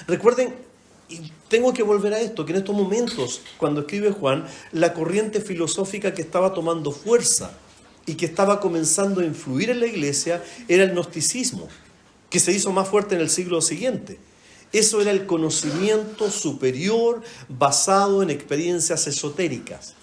Recuerden, y tengo que volver a esto, que en estos momentos, cuando escribe Juan, la corriente filosófica que estaba tomando fuerza y que estaba comenzando a influir en la iglesia era el gnosticismo, que se hizo más fuerte en el siglo siguiente. Eso era el conocimiento superior basado en experiencias esotéricas.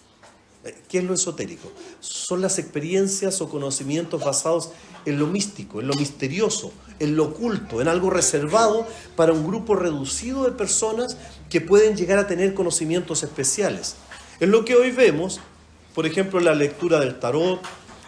¿Qué es lo esotérico? Son las experiencias o conocimientos basados en lo místico, en lo misterioso, en lo oculto, en algo reservado para un grupo reducido de personas que pueden llegar a tener conocimientos especiales. Es lo que hoy vemos, por ejemplo, en la lectura del tarot,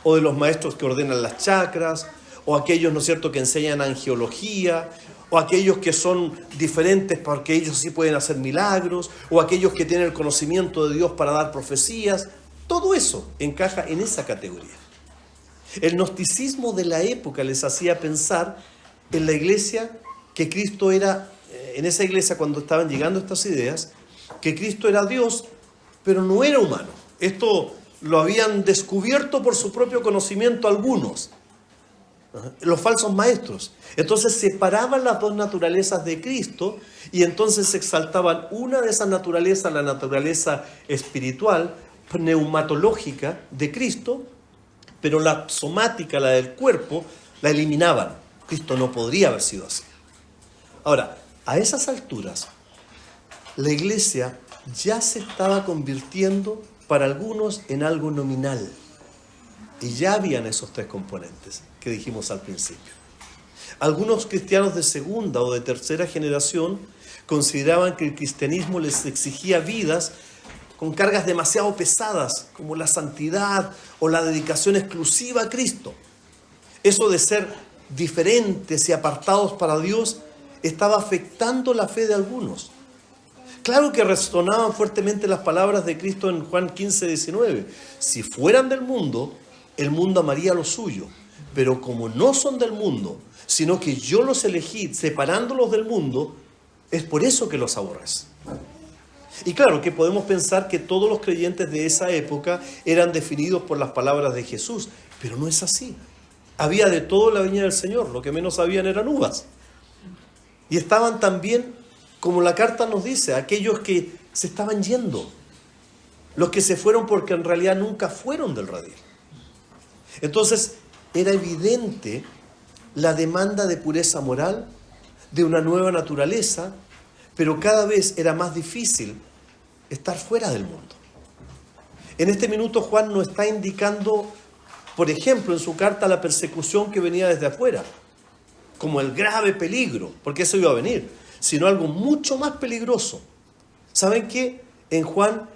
o de los maestros que ordenan las chakras, o aquellos, ¿no es cierto?, que enseñan angiología, o aquellos que son diferentes porque ellos sí pueden hacer milagros, o aquellos que tienen el conocimiento de Dios para dar profecías. Todo eso encaja en esa categoría. El gnosticismo de la época les hacía pensar en la iglesia que Cristo era, en esa iglesia cuando estaban llegando estas ideas, que Cristo era Dios, pero no era humano. Esto lo habían descubierto por su propio conocimiento algunos, los falsos maestros. Entonces separaban las dos naturalezas de Cristo y entonces exaltaban una de esas naturalezas, la naturaleza espiritual, pneumatológica de Cristo, pero la somática, la del cuerpo, la eliminaban. Cristo no podría haber sido así. Ahora, a esas alturas, la iglesia ya se estaba convirtiendo para algunos en algo nominal. Y ya habían esos tres componentes que dijimos al principio. Algunos cristianos de segunda o de tercera generación consideraban que el cristianismo les exigía vidas con cargas demasiado pesadas, como la santidad o la dedicación exclusiva a Cristo. Eso de ser diferentes y apartados para Dios estaba afectando la fe de algunos. Claro que resonaban fuertemente las palabras de Cristo en Juan 15:19. Si fueran del mundo, el mundo amaría lo suyo. Pero como no son del mundo, sino que yo los elegí separándolos del mundo, es por eso que los aborrece. Y claro que podemos pensar que todos los creyentes de esa época eran definidos por las palabras de Jesús, pero no es así. Había de todo en la viña del Señor, lo que menos habían eran uvas. Y estaban también, como la carta nos dice, aquellos que se estaban yendo, los que se fueron porque en realidad nunca fueron del redil. Entonces era evidente la demanda de pureza moral, de una nueva naturaleza, pero cada vez era más difícil estar fuera del mundo. En este minuto Juan nos está indicando, por ejemplo, en su carta la persecución que venía desde afuera, como el grave peligro, porque eso iba a venir, sino algo mucho más peligroso. ¿Saben qué? En Juan,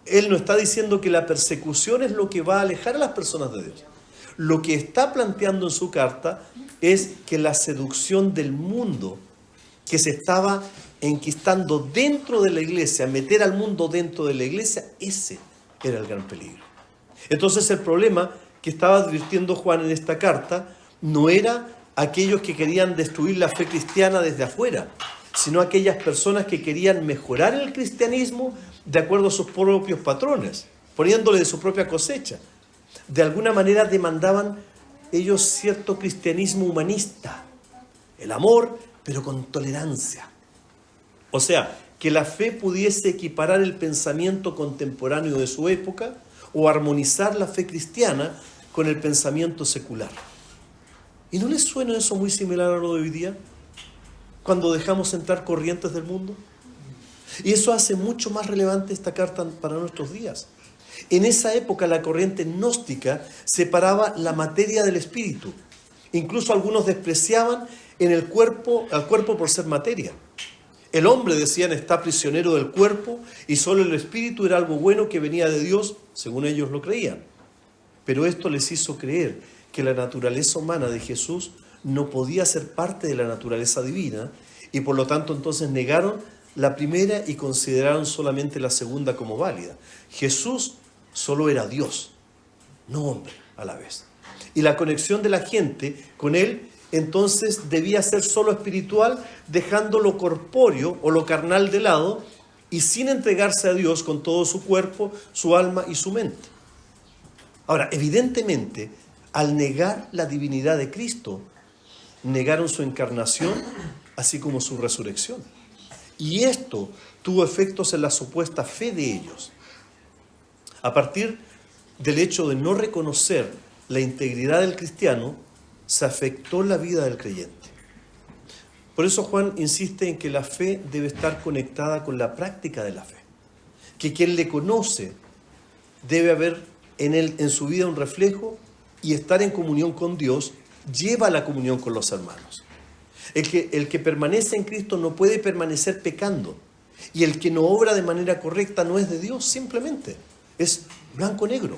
él no está diciendo que la persecución es lo que va a alejar a las personas de Dios. Lo que está planteando en su carta es que la seducción del mundo que se estaba enquistando dentro de la iglesia, meter al mundo dentro de la iglesia, ese era el gran peligro. Entonces el problema que estaba advirtiendo Juan en esta carta no era aquellos que querían destruir la fe cristiana desde afuera, sino aquellas personas que querían mejorar el cristianismo de acuerdo a sus propios patrones, poniéndole de su propia cosecha. De alguna manera demandaban ellos cierto cristianismo humanista, el amor, pero con tolerancia. O sea, que la fe pudiese equiparar el pensamiento contemporáneo de su época o armonizar la fe cristiana con el pensamiento secular. ¿Y no les suena eso muy similar a lo de hoy día? Cuando dejamos entrar corrientes del mundo. Y eso hace mucho más relevante esta carta para nuestros días. En esa época la corriente gnóstica separaba la materia del espíritu. Incluso algunos despreciaban al cuerpo por ser materia. El hombre, decían, está prisionero del cuerpo y solo el espíritu era algo bueno que venía de Dios, según ellos lo creían. Pero esto les hizo creer que la naturaleza humana de Jesús no podía ser parte de la naturaleza divina y por lo tanto entonces negaron la primera y consideraron solamente la segunda como válida. Jesús solo era Dios, no hombre a la vez. Y la conexión de la gente con Él entonces debía ser solo espiritual, dejando lo corpóreo o lo carnal de lado y sin entregarse a Dios con todo su cuerpo, su alma y su mente. Ahora, evidentemente, al negar la divinidad de Cristo, negaron su encarnación, así como su resurrección. Y esto tuvo efectos en la supuesta fe de ellos. A partir del hecho de no reconocer la integridad del cristiano, se afectó la vida del creyente. Por eso Juan insiste en que la fe debe estar conectada con la práctica de la fe. Que quien le conoce debe haber en él, en su vida, un reflejo y estar en comunión con Dios lleva a la comunión con los hermanos. El que permanece en Cristo no puede permanecer pecando. Y el que no obra de manera correcta no es de Dios, simplemente. Es blanco-negro.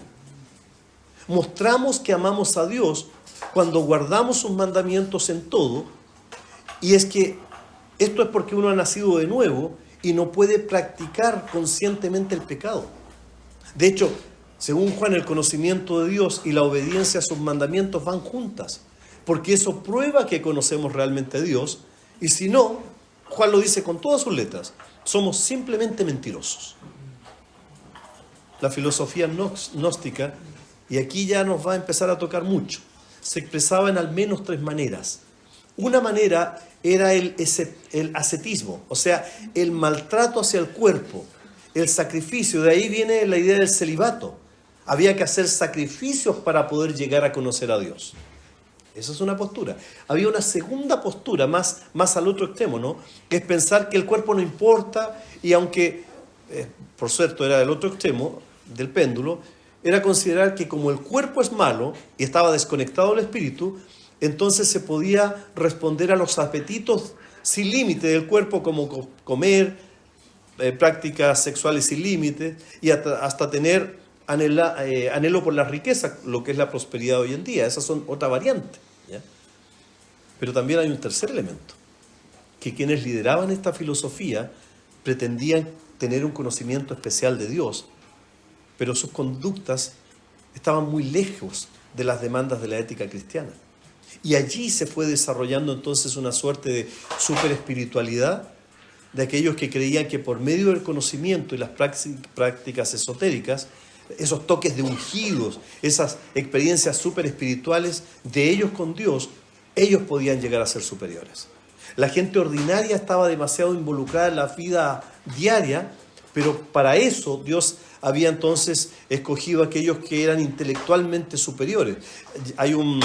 Mostramos que amamos a Dios cuando guardamos sus mandamientos en todo, y es que esto es porque uno ha nacido de nuevo y no puede practicar conscientemente el pecado. De hecho, Según Juan, el conocimiento de Dios y la obediencia a sus mandamientos van juntas, porque eso prueba que conocemos realmente a Dios, y si no, Juan lo dice con todas sus letras, somos simplemente mentirosos. La filosofía gnóstica, y aquí ya nos va a empezar a tocar mucho, se expresaba en al menos 3 maneras. Una manera era el ascetismo, o sea, el maltrato hacia el cuerpo, el sacrificio. De ahí viene la idea del celibato. Había que hacer sacrificios para poder llegar a conocer a Dios. Esa es una postura. Había una segunda postura, más al otro extremo, ¿no? Que es pensar que el cuerpo no importa, y aunque, por cierto, era del otro extremo del péndulo, era considerar que como el cuerpo es malo y estaba desconectado del espíritu, entonces se podía responder a los apetitos sin límite del cuerpo, como comer, prácticas sexuales sin límite, y hasta tener anhelo por la riqueza, lo que es la prosperidad hoy en día. Esas son otra variante, ¿ya? Pero también hay un tercer elemento, que quienes lideraban esta filosofía pretendían tener un conocimiento especial de Dios, pero sus conductas estaban muy lejos de las demandas de la ética cristiana. Y allí se fue desarrollando entonces una suerte de superespiritualidad de aquellos que creían que por medio del conocimiento y las prácticas esotéricas, esos toques de ungidos, esas experiencias superespirituales de ellos con Dios, ellos podían llegar a ser superiores. La gente ordinaria estaba demasiado involucrada en la vida diaria, pero para eso Dios había entonces escogido a aquellos que eran intelectualmente superiores. Hay un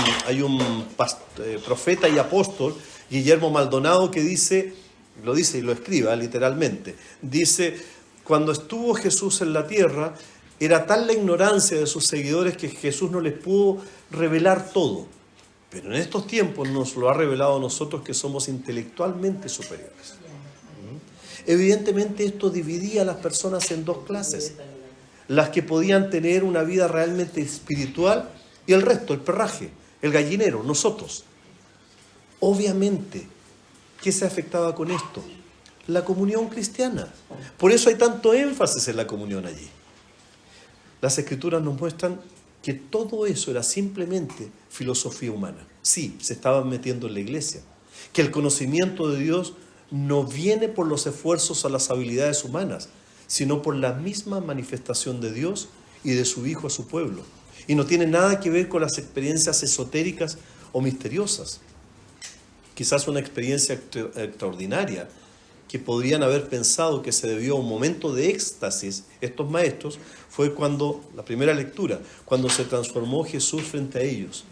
profeta y apóstol, Guillermo Maldonado, que lo dice y lo escribe literalmente. Dice, cuando estuvo Jesús en la tierra, era tal la ignorancia de sus seguidores que Jesús no les pudo revelar todo. Pero en estos tiempos nos lo ha revelado a nosotros, que somos intelectualmente superiores. Evidentemente esto dividía a las personas en 2 clases. Las que podían tener una vida realmente espiritual y el resto, el perraje, el gallinero, nosotros. Obviamente, ¿qué se afectaba con esto? La comunión cristiana. Por eso hay tanto énfasis en la comunión allí. Las Escrituras nos muestran que todo eso era simplemente filosofía humana. Sí, se estaban metiendo en la iglesia. Que el conocimiento de Dios no viene por los esfuerzos o las habilidades humanas, sino por la misma manifestación de Dios y de su Hijo a su pueblo. Y no tiene nada que ver con las experiencias esotéricas o misteriosas. Quizás una experiencia extraordinaria que podrían haber pensado que se debió a un momento de éxtasis estos maestros fue cuando, la primera lectura, cuando se transformó Jesús frente a ellos.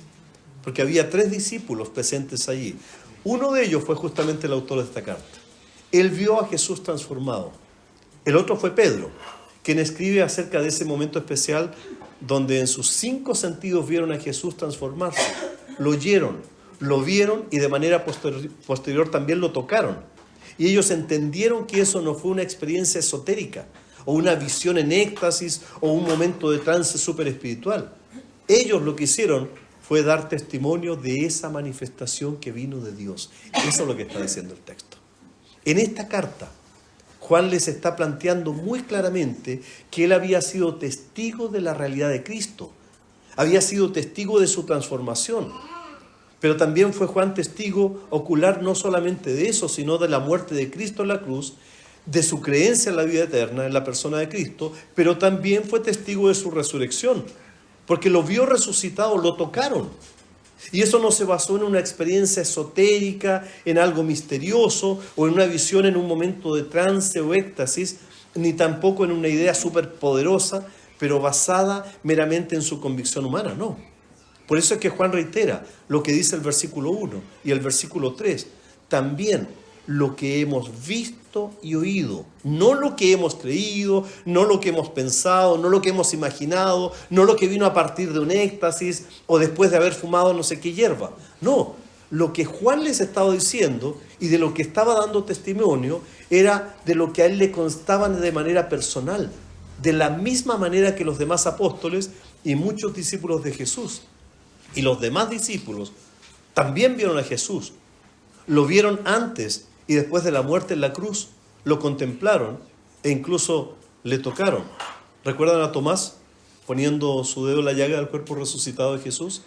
Porque había 3 discípulos presentes allí. Uno de ellos fue justamente el autor de esta carta. Él vio a Jesús transformado. El otro fue Pedro, quien escribe acerca de ese momento especial donde en sus 5 sentidos vieron a Jesús transformarse. Lo oyeron, lo vieron y de manera posterior también lo tocaron. Y ellos entendieron que eso no fue una experiencia esotérica, o una visión en éxtasis, o un momento de trance súper espiritual. Ellos lo que hicieron fue dar testimonio de esa manifestación que vino de Dios. Eso es lo que está diciendo el texto. En esta carta, Juan les está planteando muy claramente que él había sido testigo de la realidad de Cristo, había sido testigo de su transformación, pero también fue Juan testigo ocular no solamente de eso, sino de la muerte de Cristo en la cruz, de su creencia en la vida eterna, en la persona de Cristo, pero también fue testigo de su resurrección, porque lo vio resucitado, lo tocaron. Y eso no se basó en una experiencia esotérica, en algo misterioso, o en una visión en un momento de trance o éxtasis, ni tampoco en una idea superpoderosa, pero basada meramente en su convicción humana, no. Por eso es que Juan reitera lo que dice el versículo 1 y el versículo 3. También lo que hemos visto y oído, no lo que hemos creído, no lo que hemos pensado, no lo que hemos imaginado, no lo que vino a partir de un éxtasis o después de haber fumado no sé qué hierba. No, lo que Juan les estaba diciendo y de lo que estaba dando testimonio era de lo que a él le constaba de manera personal, de la misma manera que los demás apóstoles y muchos discípulos de Jesús. Y los demás discípulos también vieron a Jesús, lo vieron antes y después de la muerte en la cruz, lo contemplaron e incluso le tocaron. ¿Recuerdan a Tomás? poniendo su dedo en la llaga del cuerpo resucitado de Jesús?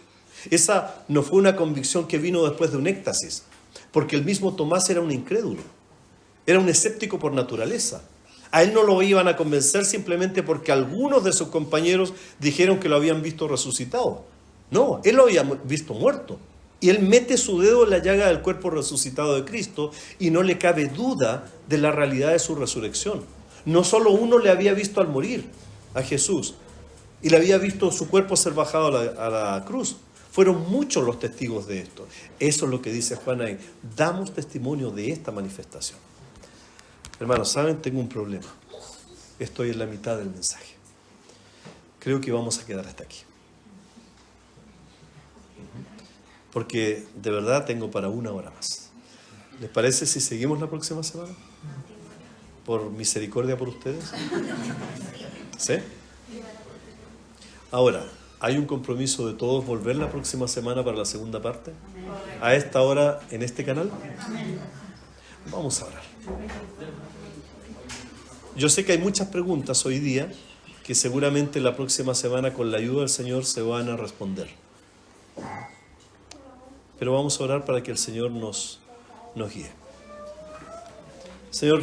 Esa no fue una convicción que vino después de un éxtasis, porque el mismo Tomás era un incrédulo, era un escéptico por naturaleza. A él no lo iban a convencer simplemente porque algunos de sus compañeros dijeron que lo habían visto resucitado. No, él lo había visto muerto. Y él mete su dedo en la llaga del cuerpo resucitado de Cristo y no le cabe duda de la realidad de su resurrección. No solo uno le había visto al morir, a Jesús, y le había visto su cuerpo ser bajado a la cruz. Fueron muchos los testigos de esto. Eso es lo que dice Juan ahí. Damos testimonio de esta manifestación. Hermanos, ¿saben? Tengo un problema. Estoy en la mitad del mensaje. Creo que vamos a quedar hasta aquí. Porque de verdad tengo para 1 hora más. ¿Les parece si seguimos la próxima semana? Por misericordia por ustedes. ¿Sí? Ahora, ¿hay un compromiso de todos volver la próxima semana para la segunda parte? ¿A esta hora en este canal? Vamos a orar. Yo sé que hay muchas preguntas hoy día que seguramente la próxima semana con la ayuda del Señor se van a responder. Pero vamos a orar para que el Señor nos guíe. Señor,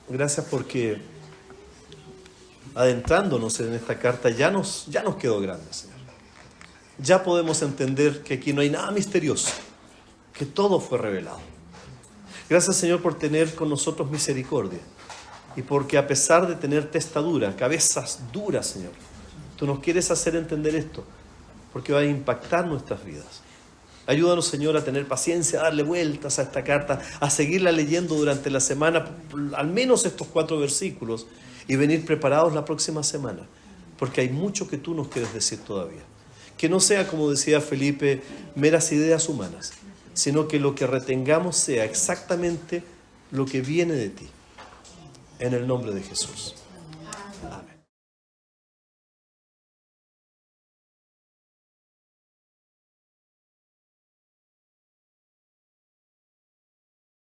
gracias porque adentrándonos en esta carta ya nos quedó grande, Señor. Ya podemos entender que aquí no hay nada misterioso, que todo fue revelado. Gracias, Señor, por tener con nosotros misericordia y porque a pesar de tener testadura, cabezas duras, Señor, tú nos quieres hacer entender esto porque va a impactar nuestras vidas. Ayúdanos, Señor, a tener paciencia, a darle vueltas a esta carta, a seguirla leyendo durante la semana, al menos estos 4 versículos, y venir preparados la próxima semana, porque hay mucho que tú nos quieres decir todavía. Que no sea, como decía Felipe, meras ideas humanas, sino que lo que retengamos sea exactamente lo que viene de ti. En el nombre de Jesús.